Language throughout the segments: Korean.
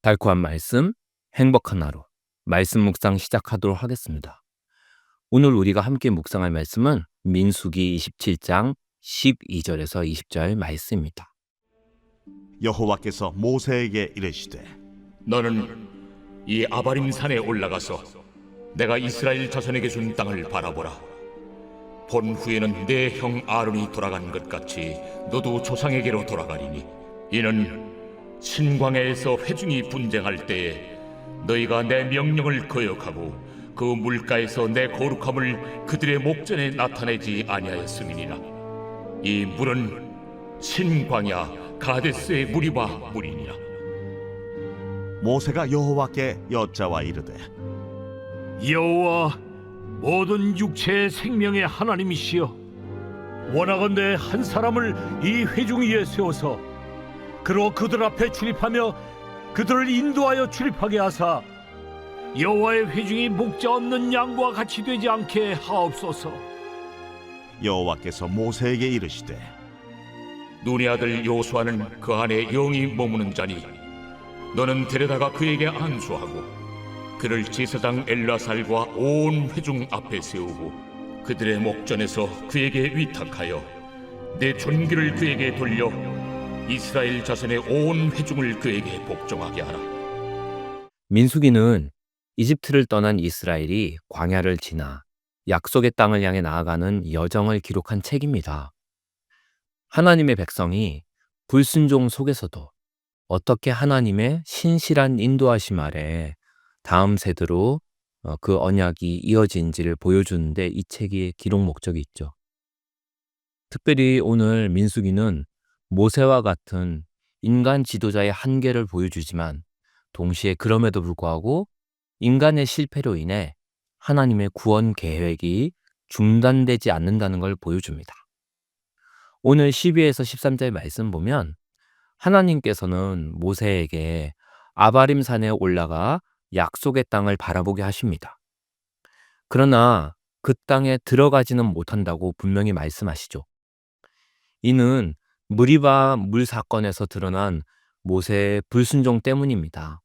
달콤한 말씀, 행복한 하루. 말씀 묵상 시작하도록 하겠습니다. 오늘 우리가 함께 묵상할 말씀은 민수기 27장 12절에서 20절 말씀입니다. 여호와께서 모세에게 이르시되 너는 이 아바림 산에 올라가서 내가 이스라엘 자손에게 준 땅을 바라보라. 본 후에는 내 형 아론이 돌아간 것 같이 너도 조상에게로 돌아가리니 이는 신광야에서 회중이 분쟁할 때에 너희가 내 명령을 거역하고 그 물가에서 내 거룩함을 그들의 목전에 나타내지 아니하였음이니라. 이 물은 신광야 가데스의 무리바 물이니라. 모세가 여호와께 여짜와 이르되 여호와 모든 육체의 생명의 하나님이시여, 원하건대 한 사람을 이 회중 위에 세워서 그로 그들 앞에 출입하며 그들을 인도하여 출입하게 하사 여호와의 회중이 목자 없는 양과 같이 되지 않게 하옵소서. 여호와께서 모세에게 이르시되 눈의 아들 요수아는 그 안에 영이 머무는 자니 너는 데려다가 그에게 안수하고 그를 제사장 엘라살과 온 회중 앞에 세우고 그들의 목전에서 그에게 위탁하여 내 존귀를 그에게 돌려 이스라엘 자손의 온 회중을 그에게 복종하게 하라. 민수기는 이집트를 떠난 이스라엘이 광야를 지나 약속의 땅을 향해 나아가는 여정을 기록한 책입니다. 하나님의 백성이 불순종 속에서도 어떻게 하나님의 신실한 인도하심 아래 다음 세대로 그 언약이 이어진지를 보여주는데 이 책의 기록 목적이 있죠. 특별히 오늘 민수기는 모세와 같은 인간 지도자의 한계를 보여주지만 동시에 그럼에도 불구하고 인간의 실패로 인해 하나님의 구원 계획이 중단되지 않는다는 걸 보여줍니다. 오늘 12에서 13절 말씀 보면 하나님께서는 모세에게 아바림 산에 올라가 약속의 땅을 바라보게 하십니다. 그러나 그 땅에 들어가지는 못한다고 분명히 말씀하시죠. 이는 무리바 물 사건에서 드러난 모세의 불순종 때문입니다.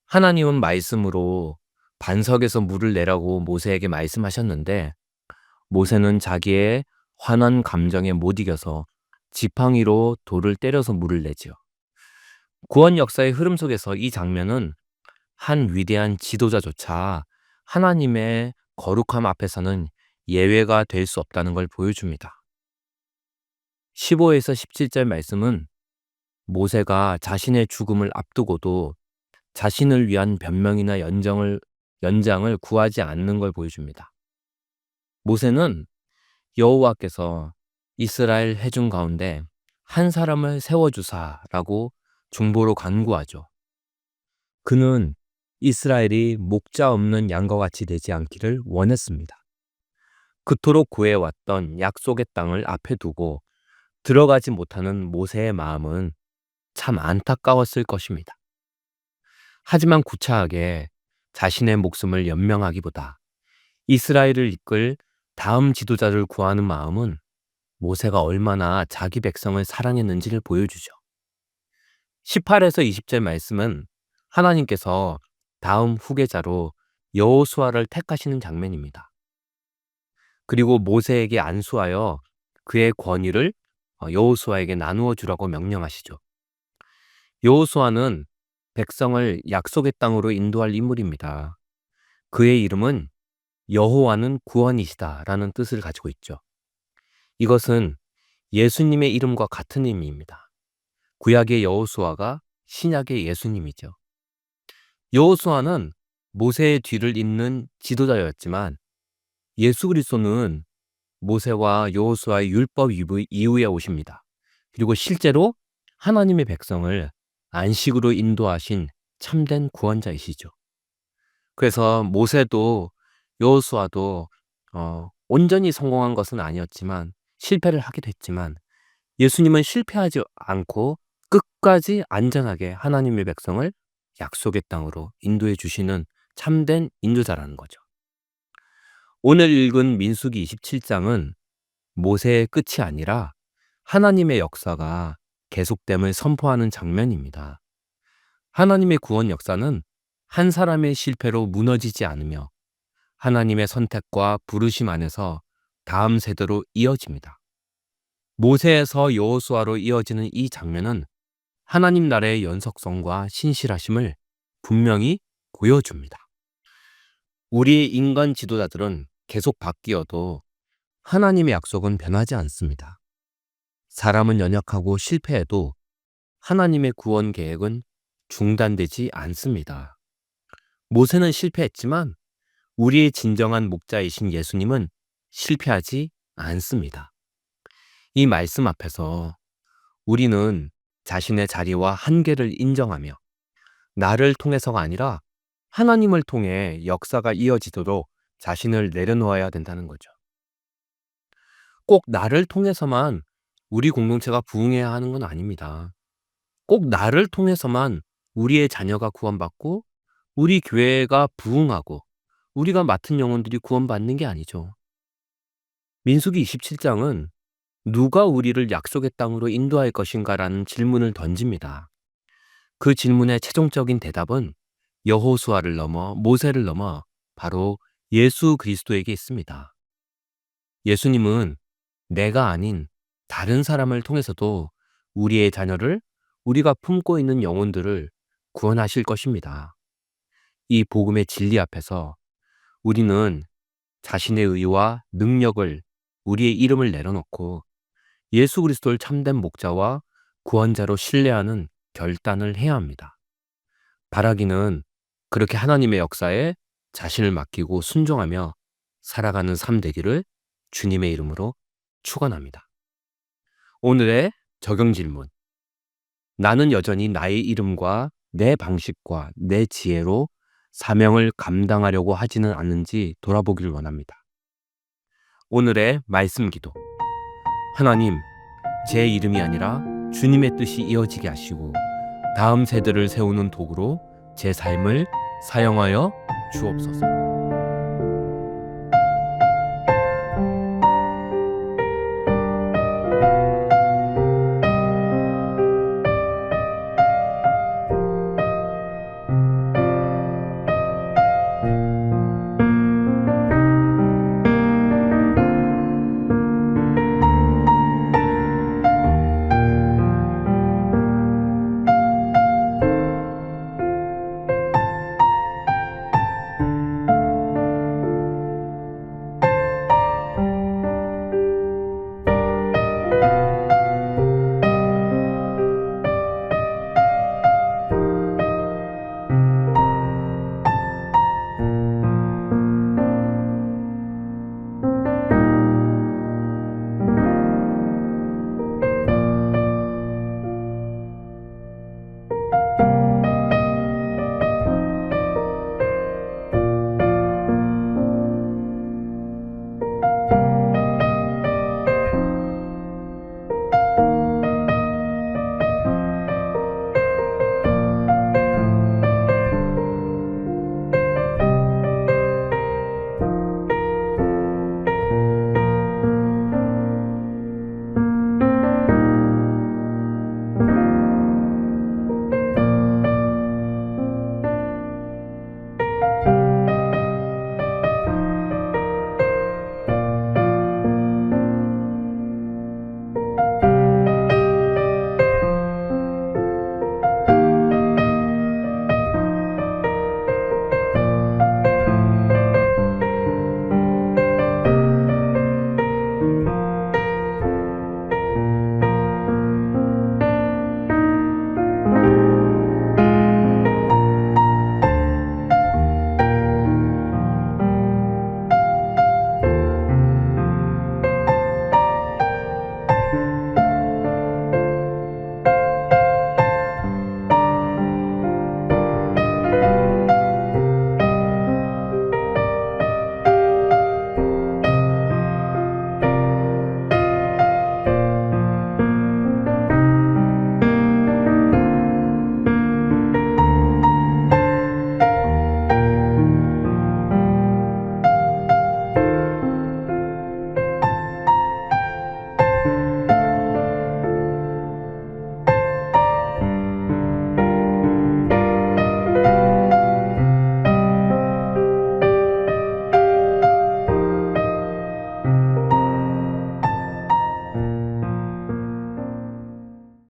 하나님은 말씀으로 반석에서 물을 내라고 모세에게 말씀하셨는데 모세는 자기의 화난 감정에 못 이겨서 지팡이로 돌을 때려서 물을 내지요. 구원 역사의 흐름 속에서 이 장면은 한 위대한 지도자조차 하나님의 거룩함 앞에서는 예외가 될 수 없다는 걸 보여줍니다. 15에서 17절 말씀은 모세가 자신의 죽음을 앞두고도 자신을 위한 변명이나 연장을 구하지 않는 걸 보여줍니다. 모세는 여호와께서 이스라엘 회중 가운데 한 사람을 세워주사라고 중보로 간구하죠. 그는 이스라엘이 목자 없는 양과 같이 되지 않기를 원했습니다. 그토록 구해왔던 약속의 땅을 앞에 두고 들어가지 못하는 모세의 마음은 참 안타까웠을 것입니다. 하지만 구차하게 자신의 목숨을 연명하기보다 이스라엘을 이끌 다음 지도자를 구하는 마음은 모세가 얼마나 자기 백성을 사랑했는지를 보여주죠. 18에서 20절 말씀은 하나님께서 다음 후계자로 여호수아를 택하시는 장면입니다. 그리고 모세에게 안수하여 그의 권위를 여호수아에게 나누어 주라고 명령하시죠. 여호수아는 백성을 약속의 땅으로 인도할 인물입니다. 그의 이름은 여호와는 구원이시다라는 뜻을 가지고 있죠. 이것은 예수님의 이름과 같은 의미입니다. 구약의 여호수아가 신약의 예수님이죠. 여호수아는 모세의 뒤를 잇는 지도자였지만 예수 그리스도는 모세와 여호수아의 율법 이후에 오십니다. 그리고 실제로 하나님의 백성을 안식으로 인도하신 참된 구원자이시죠. 그래서 모세도 여호수아도 온전히 성공한 것은 아니었지만 실패를 하기도 했지만 예수님은 실패하지 않고 끝까지 안전하게 하나님의 백성을 약속의 땅으로 인도해 주시는 참된 인도자라는 거죠. 오늘 읽은 민수기 27장은 모세의 끝이 아니라 하나님의 역사가 계속됨을 선포하는 장면입니다. 하나님의 구원 역사는 한 사람의 실패로 무너지지 않으며 하나님의 선택과 부르심 안에서 다음 세대로 이어집니다. 모세에서 여호수아로 이어지는 이 장면은 하나님 나라의 연속성과 신실하심을 분명히 보여줍니다. 우리 인간 지도자들은 계속 바뀌어도 하나님의 약속은 변하지 않습니다. 사람은 연약하고 실패해도 하나님의 구원 계획은 중단되지 않습니다. 모세는 실패했지만 우리의 진정한 목자이신 예수님은 실패하지 않습니다. 이 말씀 앞에서 우리는 자신의 자리와 한계를 인정하며 나를 통해서가 아니라 하나님을 통해 역사가 이어지도록 자신을 내려놓아야 된다는 거죠. 꼭 나를 통해서만 우리 공동체가 부흥해야 하는 건 아닙니다. 꼭 나를 통해서만 우리의 자녀가 구원받고 우리 교회가 부흥하고 우리가 맡은 영혼들이 구원받는 게 아니죠. 민수기 27장은 누가 우리를 약속의 땅으로 인도할 것인가라는 질문을 던집니다. 그 질문의 최종적인 대답은 여호수아를 넘어 모세를 넘어 바로 예수 그리스도에게 있습니다. 예수님은 내가 아닌 다른 사람을 통해서도 우리의 자녀를, 우리가 품고 있는 영혼들을 구원하실 것입니다. 이 복음의 진리 앞에서 우리는 자신의 의와 능력을, 우리의 이름을 내려놓고 예수 그리스도를 참된 목자와 구원자로 신뢰하는 결단을 해야 합니다. 바라기는 그렇게 하나님의 역사에 자신을 맡기고 순종하며 살아가는 삶 되기를 주님의 이름으로 축원합니다. 오늘의 적용 질문. 나는 여전히 나의 이름과 내 방식과 내 지혜로 사명을 감당하려고 하지는 않는지 돌아보기를 원합니다. 오늘의 말씀 기도. 하나님, 제 이름이 아니라 주님의 뜻이 이어지게 하시고 다음 세대를 세우는 도구로 제 삶을 사용하여 주옵소서.